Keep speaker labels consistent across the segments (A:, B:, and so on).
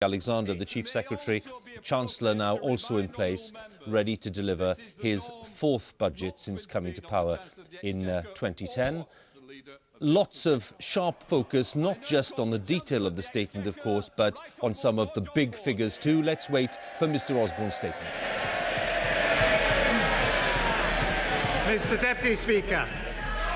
A: Alexander, the Chief Secretary, Chancellor now also in place, ready to deliver his fourth budget since coming to power in 2010. Lots of sharp focus, not just on the detail of the statement, of course, but on some of the big figures too. Let's wait for Mr Osborne's statement.
B: Mr Deputy Speaker,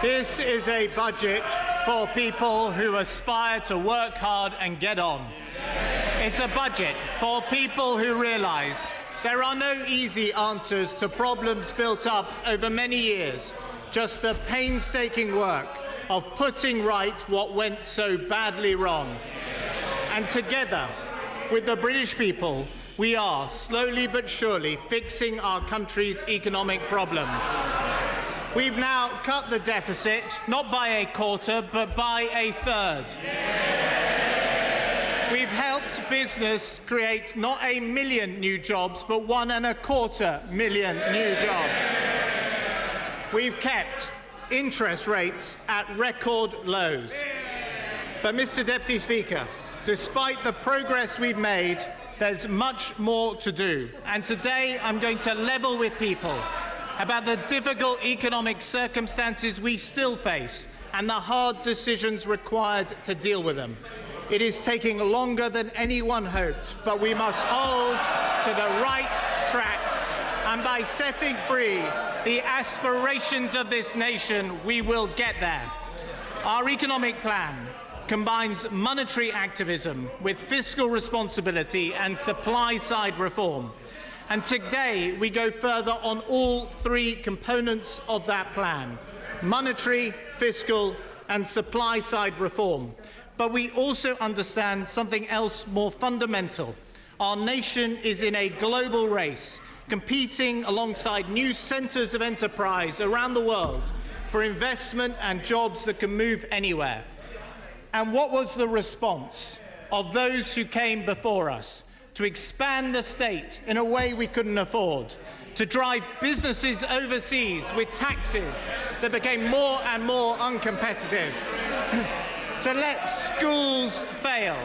B: this is a budget for people who aspire to work hard and get on. It's a budget for people who realise there are no easy answers to problems built up over many years, just the painstaking work of putting right what went so badly wrong. And together with the British people, we are slowly but surely fixing our country's economic problems. We've now cut the deficit, not by a quarter, but by a third. We've helped business create not 1 million new jobs, but 1.25 million new jobs. We've kept interest rates at record lows. But, Mr Deputy Speaker, despite the progress we've made, there's much more to do. And today I'm going to level with people about the difficult economic circumstances we still face and the hard decisions required to deal with them. It is taking longer than anyone hoped, but we must hold to the right track. And by setting free the aspirations of this nation, we will get there. Our economic plan combines monetary activism with fiscal responsibility and supply-side reform. And today we go further on all three components of that plan: monetary, fiscal and supply-side reform. But we also understand something else more fundamental. Our nation is in a global race, competing alongside new centres of enterprise around the world for investment and jobs that can move anywhere. And what was the response of those who came before us? To expand the state in a way we couldn't afford, to drive businesses overseas with taxes that became more and more uncompetitive, to let schools fail,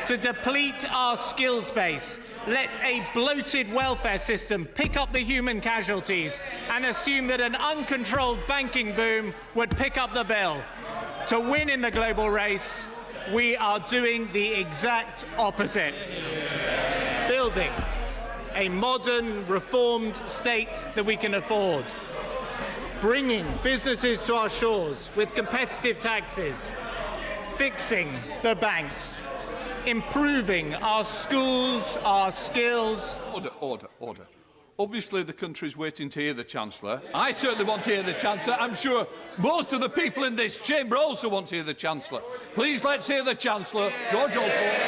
B: to deplete our skills base, let a bloated welfare system pick up the human casualties and assume that an uncontrolled banking boom would pick up the bill. To win in the global race, we are doing the exact opposite. Building a modern, reformed state that we can afford. Bringing businesses to our shores with competitive taxes. Fixing the banks. Improving our schools, our skills.
C: Order. Obviously, the country's waiting to hear the Chancellor. I certainly want to hear the Chancellor. I'm sure most of the people in this chamber also want to hear the Chancellor. Please, let's hear the Chancellor. George Osborne.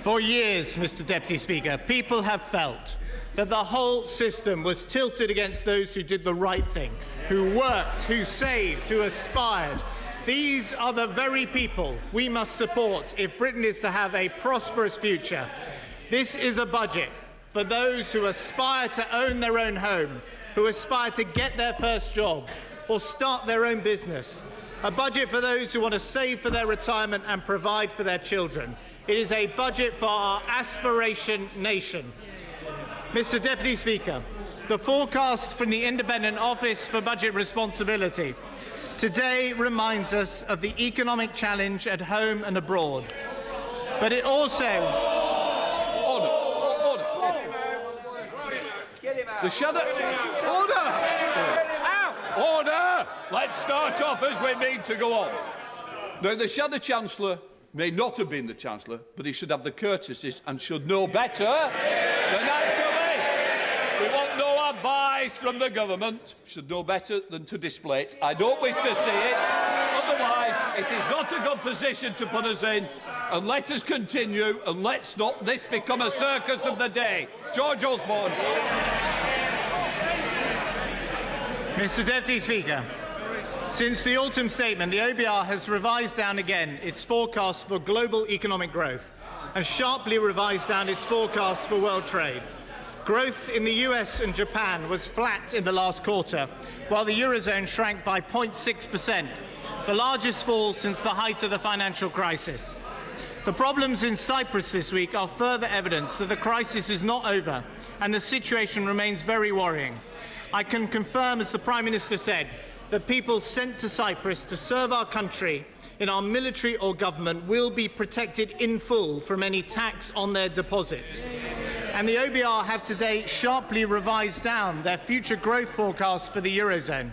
B: For years, Mr Deputy Speaker, people have felt that the whole system was tilted against those who did the right thing, who worked, who saved, who aspired. These are the very people we must support if Britain is to have a prosperous future. This is a budget for those who aspire to own their own home, who aspire to get their first job or start their own business. A budget for those who want to save for their retirement and provide for their children. It is a budget for our aspiration nation. Mr Deputy Speaker, the forecast from the Independent Office for Budget Responsibility today reminds us of the economic challenge at home and abroad. But it also...
C: The shadow... Order! Let's start off as we mean to go on. Now, the Shadow Chancellor may not have been the Chancellor, but he should have the courtesies and should know better than actually. We want no advice from the government. Should know better than to display it. I don't wish to see it. Otherwise, it is not a good position to put us in. And let us continue, and let's not this become a circus of the day. George Osborne.
B: Mr Deputy Speaker, since the autumn statement, the OBR has revised down again its forecast for global economic growth and sharply revised down its forecast for world trade. Growth in the US and Japan was flat in the last quarter, while the Eurozone shrank by 0.6%, the largest fall since the height of the financial crisis. The problems in Cyprus this week are further evidence that the crisis is not over and the situation remains very worrying. I can confirm, as the Prime Minister said, that people sent to Cyprus to serve our country in our military or government will be protected in full from any tax on their deposits. And the OBR have today sharply revised down their future growth forecast for the Eurozone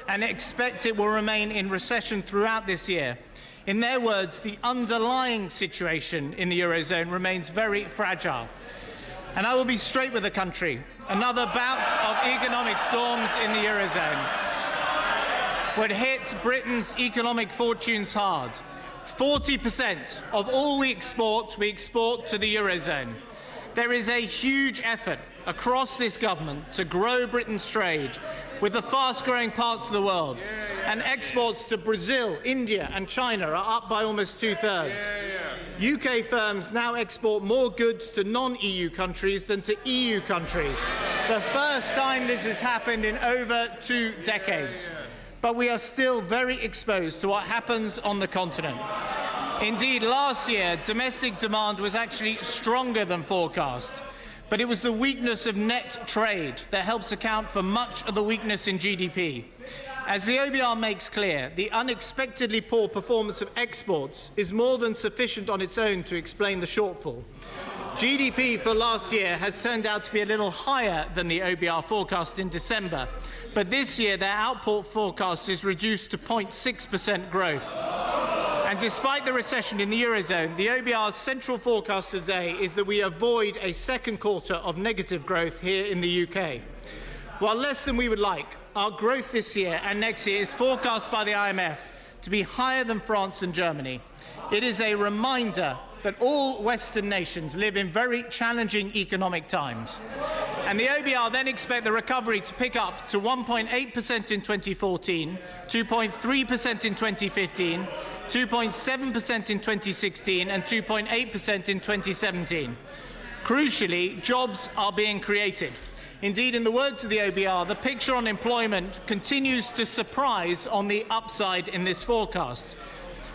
B: and expect it will remain in recession throughout this year. In their words, the underlying situation in the Eurozone remains very fragile. And I will be straight with the country. Another bout of economic storms in the Eurozone would hit Britain's economic fortunes hard. 40% of all we export to the Eurozone. There is a huge effort across this government to grow Britain's trade with the fast-growing parts of the world. And exports to Brazil, India and China are up by almost two-thirds. UK firms now export more goods to non-EU countries than to EU countries. The first time this has happened in over 2 decades. But we are still very exposed to what happens on the continent. Indeed, last year, domestic demand was actually stronger than forecast. But it was the weakness of net trade that helps account for much of the weakness in GDP. As the OBR makes clear, the unexpectedly poor performance of exports is more than sufficient on its own to explain the shortfall. GDP for last year has turned out to be a little higher than the OBR forecast in December, but this year their output forecast is reduced to 0.6% growth. And despite the recession in the Eurozone, the OBR's central forecast today is that we avoid a second quarter of negative growth here in the UK. While less than we would like, our growth this year and next year is forecast by the IMF to be higher than France and Germany. It is a reminder that all Western nations live in very challenging economic times. And the OBR then expect the recovery to pick up to 1.8% in 2014, 2.3% in 2015, 2.7% in 2016 and 2.8% in 2017. Crucially, jobs are being created. Indeed, in the words of the OBR, the picture on employment continues to surprise on the upside in this forecast.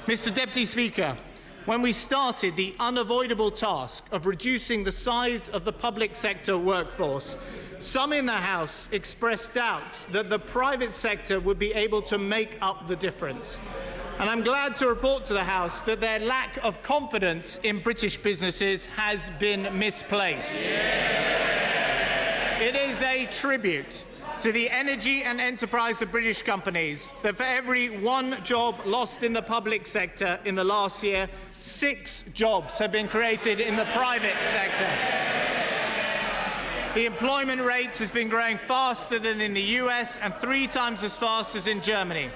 B: Mr. Deputy Speaker, when we started the unavoidable task of reducing the size of the public sector workforce, some in the House expressed doubts that the private sector would be able to make up the difference. And I'm glad to report to the House that their lack of confidence in British businesses has been misplaced. It is a tribute to the energy and enterprise of British companies that for every 1 job lost in the public sector in the last year, 6 jobs have been created in the private sector. The employment rate has been growing faster than in the US and 3 times as fast as in Germany.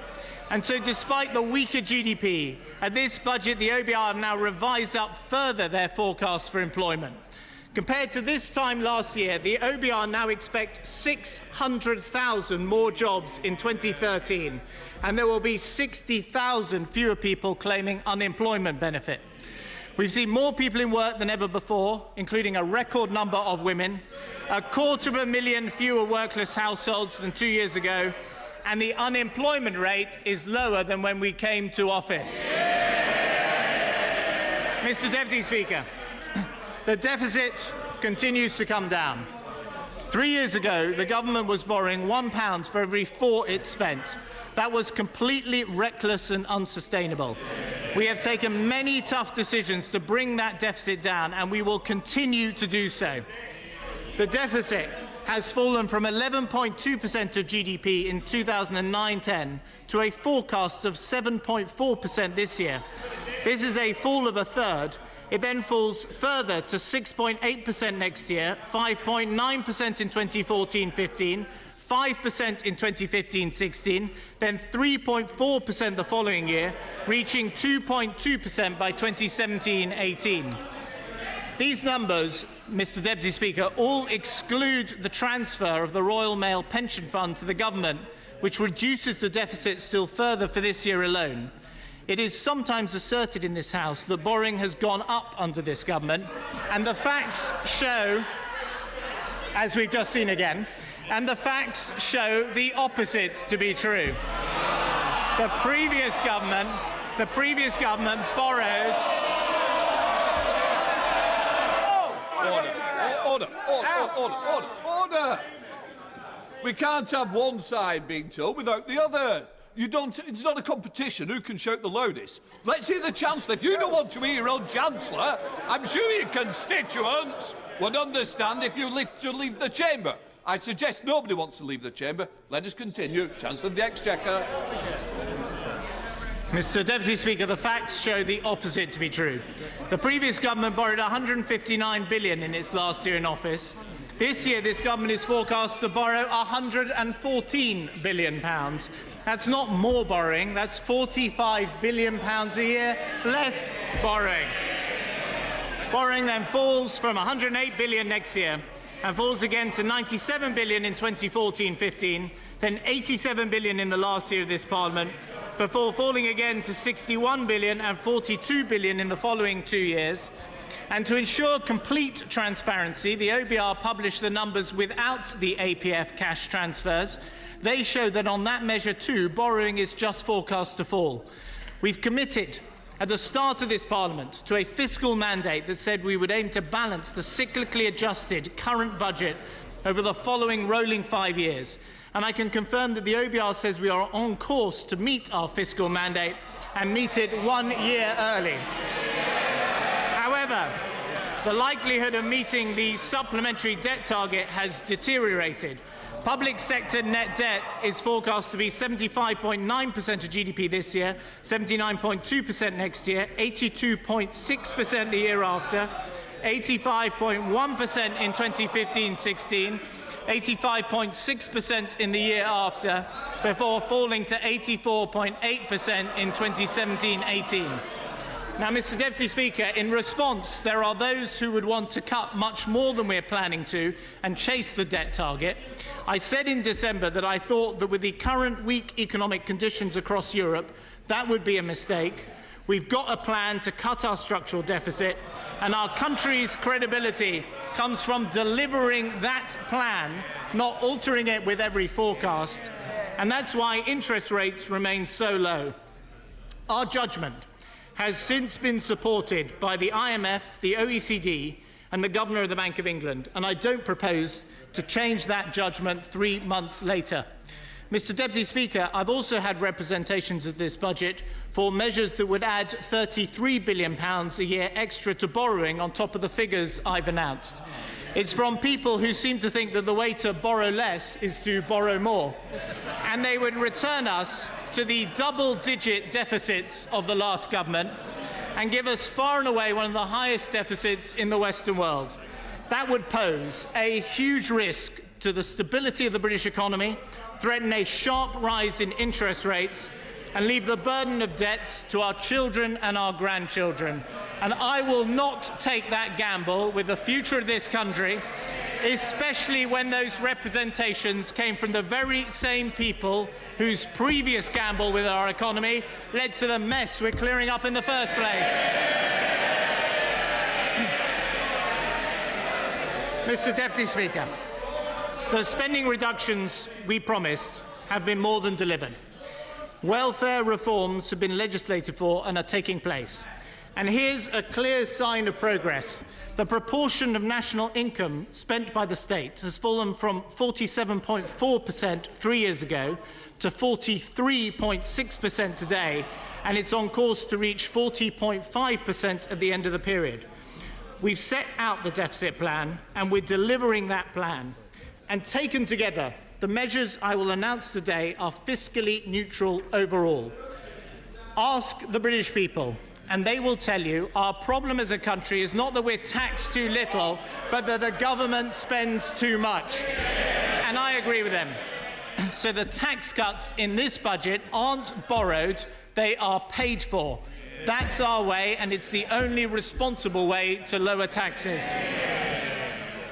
B: And so despite the weaker GDP, at this budget the OBR have now revised up further their forecast for employment. Compared to this time last year, the OBR now expect 600,000 more jobs in 2013, and there will be 60,000 fewer people claiming unemployment benefit. We've seen more people in work than ever before, including a record number of women, 250,000 fewer workless households than 2 years ago, and the unemployment rate is lower than when we came to office. Mr. Deputy Speaker, the deficit continues to come down. 3 years ago, the government was borrowing £1 for every 4 it spent. That was completely reckless and unsustainable. We have taken many tough decisions to bring that deficit down, and we will continue to do so. The deficit has fallen from 11.2% of GDP in 2009-10 to a forecast of 7.4% this year. This is a fall of a third. It then falls further to 6.8% next year, 5.9% in 2014-15, 5% in 2015-16, then 3.4% the following year, reaching 2.2% by 2017-18. These numbers, Mr. Deputy Speaker, all exclude the transfer of the Royal Mail Pension Fund to the government, which reduces the deficit still further for this year alone. It is sometimes asserted in this House that borrowing has gone up under this government, and the facts show as we've just seen again, and the facts show the opposite to be true. The previous government borrowed...
C: Order! We can't have one side being told without the other. It's not a competition who can shout the loudest. Let's hear the Chancellor. If you don't want to hear your own Chancellor, I'm sure your constituents would understand if you leave the chamber. I suggest nobody wants to leave the chamber. Let us continue. Chancellor of the Exchequer.
B: Mr. Deputy Speaker, the facts show the opposite to be true. The previous government borrowed £159 billion in its last year in office. This year, this government is forecast to borrow £114 billion. That's not more borrowing, that's £45 billion a year less borrowing. Borrowing then falls from £108 billion next year and falls again to £97 billion in 2014-15, then £87 billion in the last year of this Parliament, before falling again to £61 billion and £42 billion in the following 2 years. And to ensure complete transparency, the OBR published the numbers without the APF cash transfers. They show that on that measure too, borrowing is just forecast to fall. We've committed at the start of this Parliament to a fiscal mandate that said we would aim to balance the cyclically adjusted current budget over the following rolling 5 years. And I can confirm that the OBR says we are on course to meet our fiscal mandate and meet it 1 year early. However, the likelihood of meeting the supplementary debt target has deteriorated. Public sector net debt is forecast to be 75.9% of GDP this year, 79.2% next year, 82.6% the year after, 85.1% in 2015-16, 85.6% in the year after, before falling to 84.8% in 2017-18. Now, Mr. Deputy Speaker, in response, there are those who would want to cut much more than we're planning to and chase the debt target. I said in December that I thought that with the current weak economic conditions across Europe, that would be a mistake. We've got a plan to cut our structural deficit, and our country's credibility comes from delivering that plan, not altering it with every forecast. And that's why interest rates remain so low. Our judgment has since been supported by the IMF, the OECD, and the Governor of the Bank of England, and I don't propose to change that judgment 3 months later. Mr. Deputy Speaker, I've also had representations of this budget for measures that would add £33 billion a year extra to borrowing on top of the figures I've announced. It's from people who seem to think that the way to borrow less is to borrow more. And they would return us to the double-digit deficits of the last government and give us far and away one of the highest deficits in the Western world. That would pose a huge risk to the stability of the British economy, threaten a sharp rise in interest rates, and leave the burden of debts to our children and our grandchildren. And I will not take that gamble with the future of this country, especially when those representations came from the very same people whose previous gamble with our economy led to the mess we're clearing up in the first place. Mr. Deputy Speaker, the spending reductions we promised have been more than delivered. Welfare reforms have been legislated for and are taking place. And here's a clear sign of progress. The proportion of national income spent by the state has fallen from 47.4% 3 years ago to 43.6% today, and it's on course to reach 40.5% at the end of the period. We've set out the deficit plan, and we're delivering that plan. And taken together, the measures I will announce today are fiscally neutral overall. Ask the British people, and they will tell you our problem as a country is not that we're taxed too little, but that the government spends too much. And I agree with them. So the tax cuts in this budget aren't borrowed, they are paid for. That's our way, and it's the only responsible way to lower taxes.